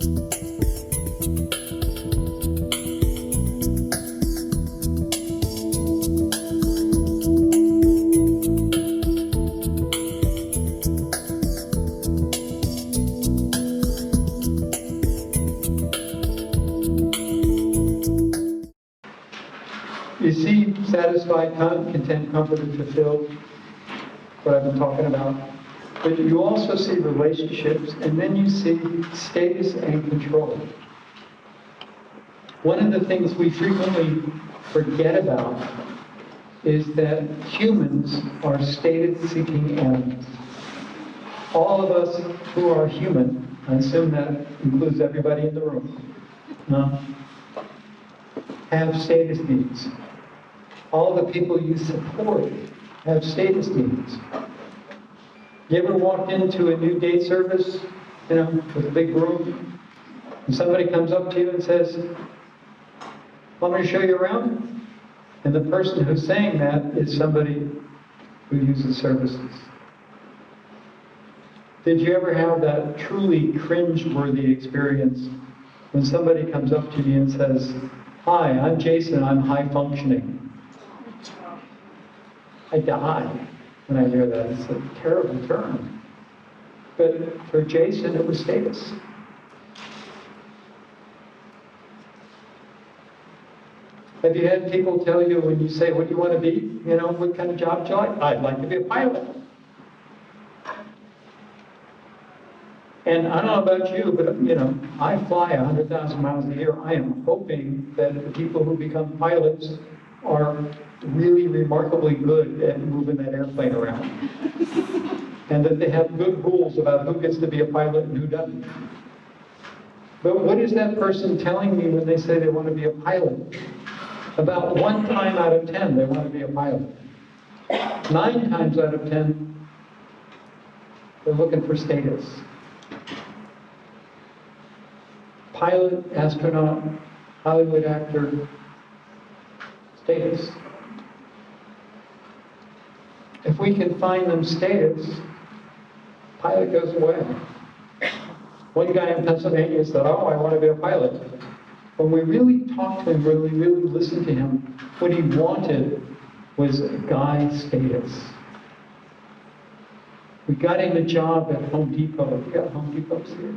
You see satisfied, content, comforted, fulfilled, what I've been talking about. But you also see relationships, and then you see status and control. One of the things we frequently forget about is that humans are status-seeking animals. All of us who are human, I assume that includes everybody in the room, have status needs. All the people you support have status needs. You ever walked into a new date service, with a big room, and somebody comes up to you and says, "Want me to show you around?" And the person who's saying that is somebody who uses services. Did you ever have that truly cringe-worthy experience when somebody comes up to you and says, "Hi, I'm Jason, I'm high functioning"? I die when I hear that. It's a terrible term. But for Jason, it was status. Have you had people tell you when you say, "What do you want to be? What kind of job do you like?" "I'd like to be a pilot." And I don't know about you, but I fly 100,000 miles a year. I am hoping that the people who become pilots are really remarkably good at moving that airplane around. And that they have good rules about who gets to be a pilot and who doesn't. But what is that person telling me when they say they want to be a pilot? About 1 time out of 10, they want to be a pilot. 9 times out of 10, they're looking for status. Pilot, astronaut, Hollywood actor, status. If we can find them status, pilot goes away. One guy in Pennsylvania said, "Oh, I want to be a pilot." When we really talked to him, when we really listened to him, what he wanted was a guy status. We got him a job at Home Depot. We got Home Depots here.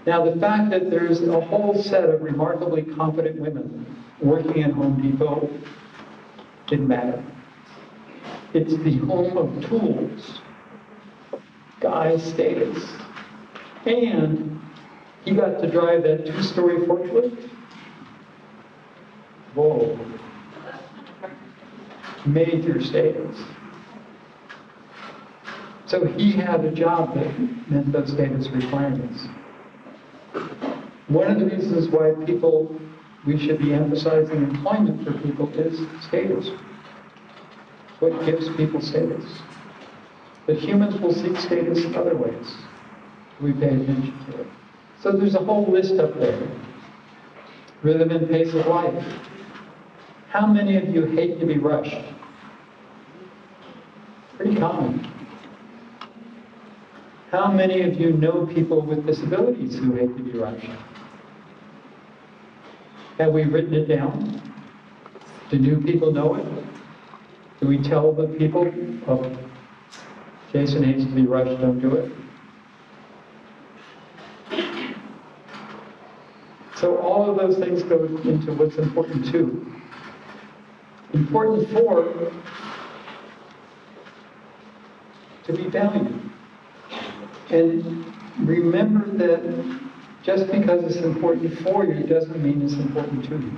Now, the fact that there's a whole set of remarkably competent women working at Home Depot didn't matter. It's the home of tools, guy status. And he got to drive that 2-story forklift. Whoa. Major status. So he had a job that met those status requirements. One of the reasons why we should be emphasizing employment for people is status. What gives people status? But humans will seek status in other ways. We pay attention to it. So there's a whole list up there. Rhythm and pace of life. How many of you hate to be rushed? Pretty common. How many of you know people with disabilities who hate to be rushed? Have we written it down? Do new people know it? Do we tell the people, "Oh, Jason hates to be rushed, don't do it"? So all of those things go into what's important too. Important for, to be valued. And remember that just because it's important for you doesn't mean it's important to you.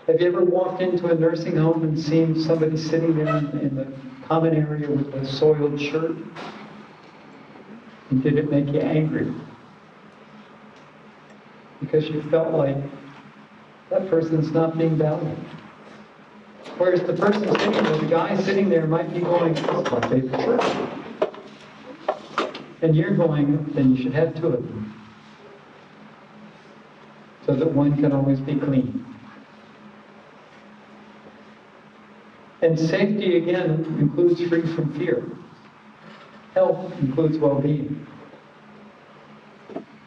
Have you ever walked into a nursing home and seen somebody sitting there in the common area with a soiled shirt? And did it make you angry? Because you felt like that person's not being valued. Whereas the person sitting there, the guy sitting there might be going, "Oh, my favorite shirt." And you're going, "Then you should have 2 of them." So that one can always be clean. And safety, again, includes free from fear. Health includes well-being.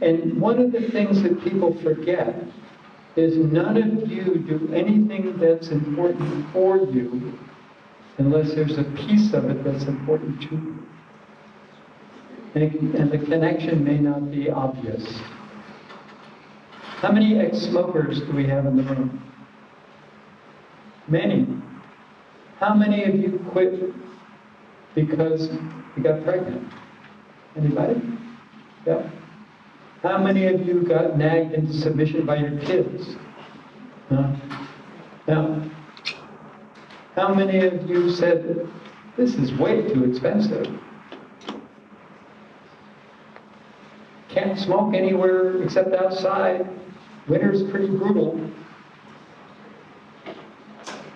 And one of the things that people forget is none of you do anything that's important for you unless there's a piece of it that's important to you. And the connection may not be obvious. How many ex-smokers do we have in the room? Many. How many of you quit because you got pregnant? Anybody? Yep. How many of you got nagged into submission by your kids? Now, how many of you said, this is way too expensive? Can't smoke anywhere except outside. Winter's pretty brutal.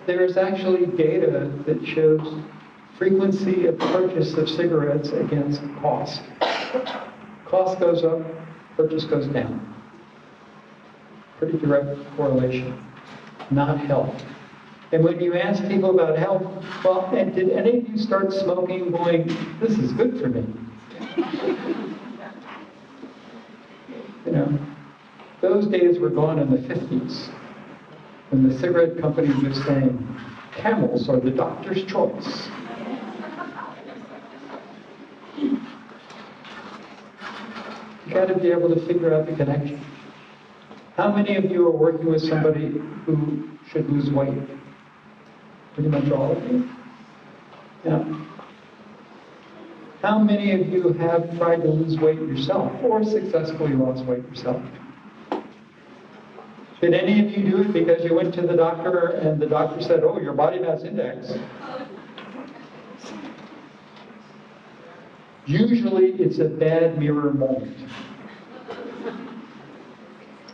There is actually data that shows frequency of purchase of cigarettes against cost. Cost goes up, purchase goes down. Pretty direct correlation, not health. And when you ask people about health, well, and did any of you start smoking going, this is good for me? You know, those days were gone in the 50s, when the cigarette companies were saying, Camels are the doctor's choice. You got to be able to figure out the connection. How many of you are working with somebody who should lose weight? Pretty much all of you. Yeah. How many of you have tried to lose weight yourself or successfully lost weight yourself? Did any of you do it because you went to the doctor and the doctor said, oh, your body mass index? Usually it's a bad mirror moment.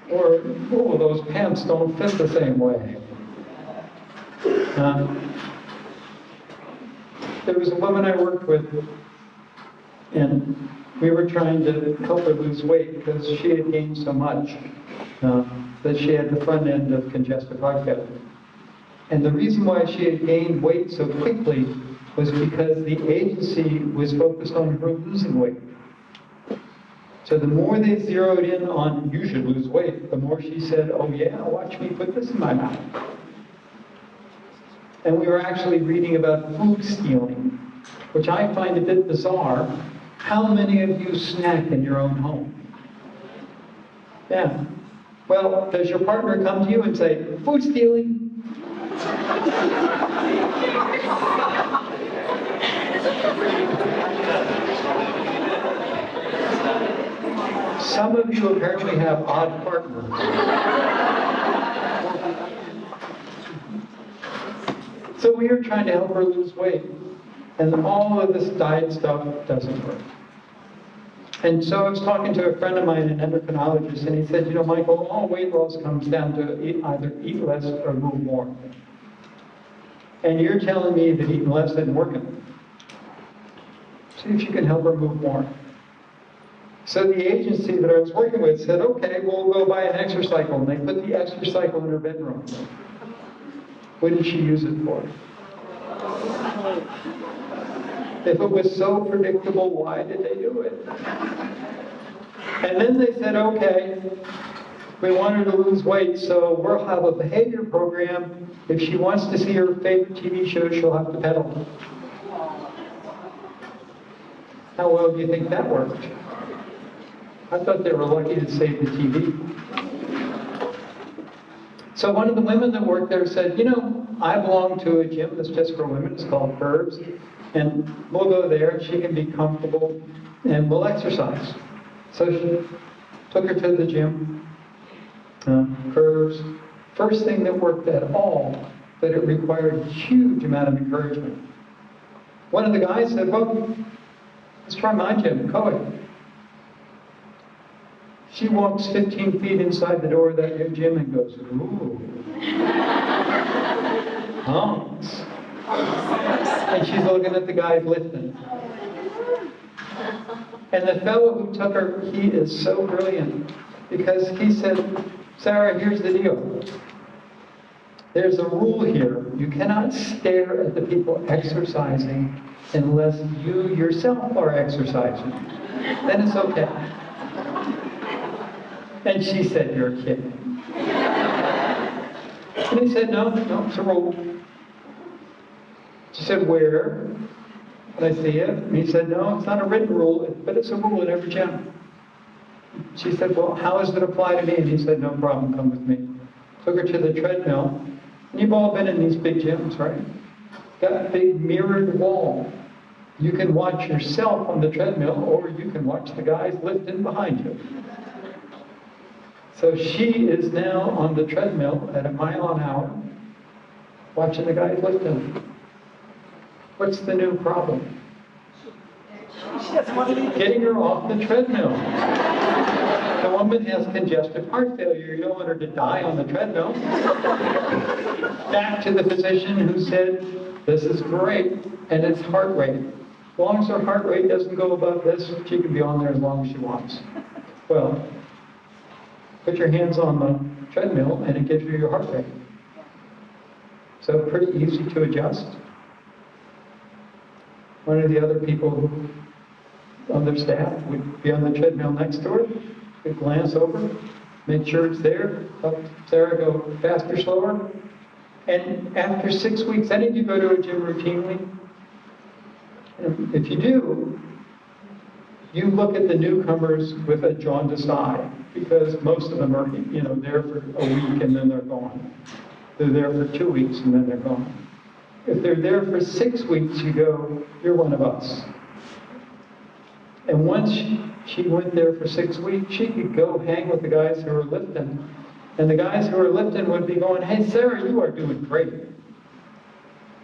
Or, oh, those pants don't fit the same way. There was a woman I worked with, and we were trying to help her lose weight because she had gained so much that she had the front end of congestive heart failure. And the reason why she had gained weight so quickly was because the agency was focused on her losing weight. So the more they zeroed in on, you should lose weight, the more she said, oh yeah, watch me put this in my mouth. And we were actually reading about food stealing, which I find a bit bizarre. How many of you snack in your own home? Yeah. Well, does your partner come to you and say, food stealing? Some of you apparently have odd partners. So we are trying to help her lose weight, and all of this diet stuff doesn't work. And so I was talking to a friend of mine, an endocrinologist, and he said, you know, Michael, all weight loss comes down to either eat less or move more. And you're telling me that eating less isn't working. See if you can help her move more. So the agency that I was working with said, okay, we'll go buy an exercycle. And they put the exercycle in her bedroom. What did she use it for? If it was so predictable, why did they do it? And then they said, okay, we want her to lose weight, so we'll have a behavior program. If she wants to see her favorite TV show, she'll have to pedal. How well do you think that worked? I thought they were lucky to save the TV. So one of the women that worked there said, you know, I belong to a gym that's just for women. It's called Curves. And we'll go there, and she can be comfortable, and we'll exercise. So she took her to the gym, Curves. First thing that worked at all, but it required a huge amount of encouragement. One of the guys said, well, let's try my gym, Cohen. She walks 15 feet inside the door of that new gym and goes, ooh, hunks. And she's looking at the guys lifting. And the fellow who took her, he is so brilliant, because he said, Sarah, here's the deal. There's a rule here. You cannot stare at the people exercising unless you yourself are exercising. Then it's okay. And she said, you're kidding. And he said, no, it's a rule. She said, where? And I see it. And he said, no, it's not a written rule, but it's a rule in every gym. She said, well, how does it apply to me? And he said, no problem, come with me. Took her to the treadmill. And you've all been in these big gyms, right? Got a big mirrored wall. You can watch yourself on the treadmill, or you can watch the guys lifting behind you. So she is now on the treadmill at 1 mile an hour, watching the guys lifting. What's the new problem? Getting her off the treadmill. The woman has congestive heart failure. You don't want her to die on the treadmill. Back to the physician who said, this is great, and it's heart rate. As long as her heart rate doesn't go above this, she can be on there as long as she wants. Well, put your hands on the treadmill and it gives you your heart rate. So pretty easy to adjust. One of the other people who, on their staff would be on the treadmill next to her, would glance over, make sure it's there, help Sarah go faster, slower. And after 6 weeks, any of you go to a gym routinely? If you do, you look at the newcomers with a jaundiced eye, because most of them are, there for a week and then they're gone. They're there for 2 weeks and then they're gone. If they're there for 6 weeks, you go, you're one of us. And once she went there for 6 weeks, she could go hang with the guys who were lifting. And the guys who were lifting would be going, hey, Sarah, you are doing great.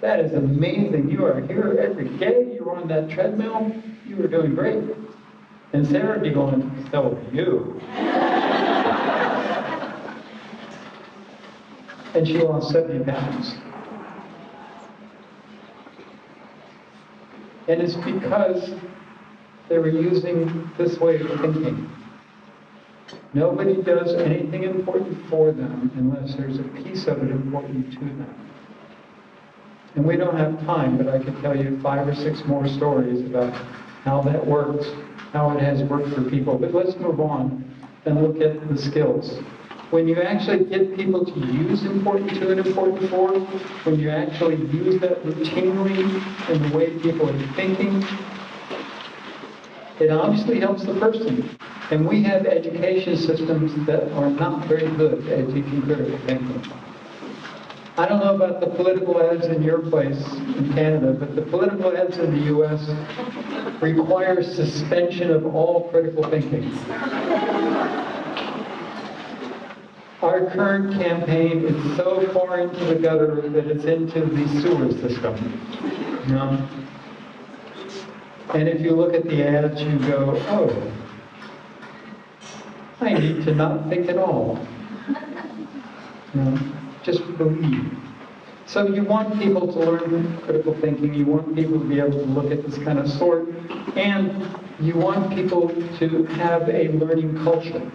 That is amazing. You are here every day. You're on that treadmill. You are doing great. And Sarah would be going, so are you. And she lost 70 pounds. And it's because they were using this way of thinking. Nobody does anything important for them unless there's a piece of it important to them. And we don't have time, but I could tell you 5 or 6 more stories about how that works, how it has worked for people. But let's move on and look at the skills. When you actually get people to use important to and important for, when you actually use that routinely in the way people are thinking, it obviously helps the person. And we have education systems that are not very good at teaching critical thinking. I don't know about the political ads in your place in Canada, but the political ads in the US require suspension of all critical thinking. Our current campaign is so far into the gutter that it's into the sewer system. And if you look at the ads, you go, oh, I need to not think at all. Just believe. So you want people to learn critical thinking, you want people to be able to look at this kind of sort, and you want people to have a learning culture.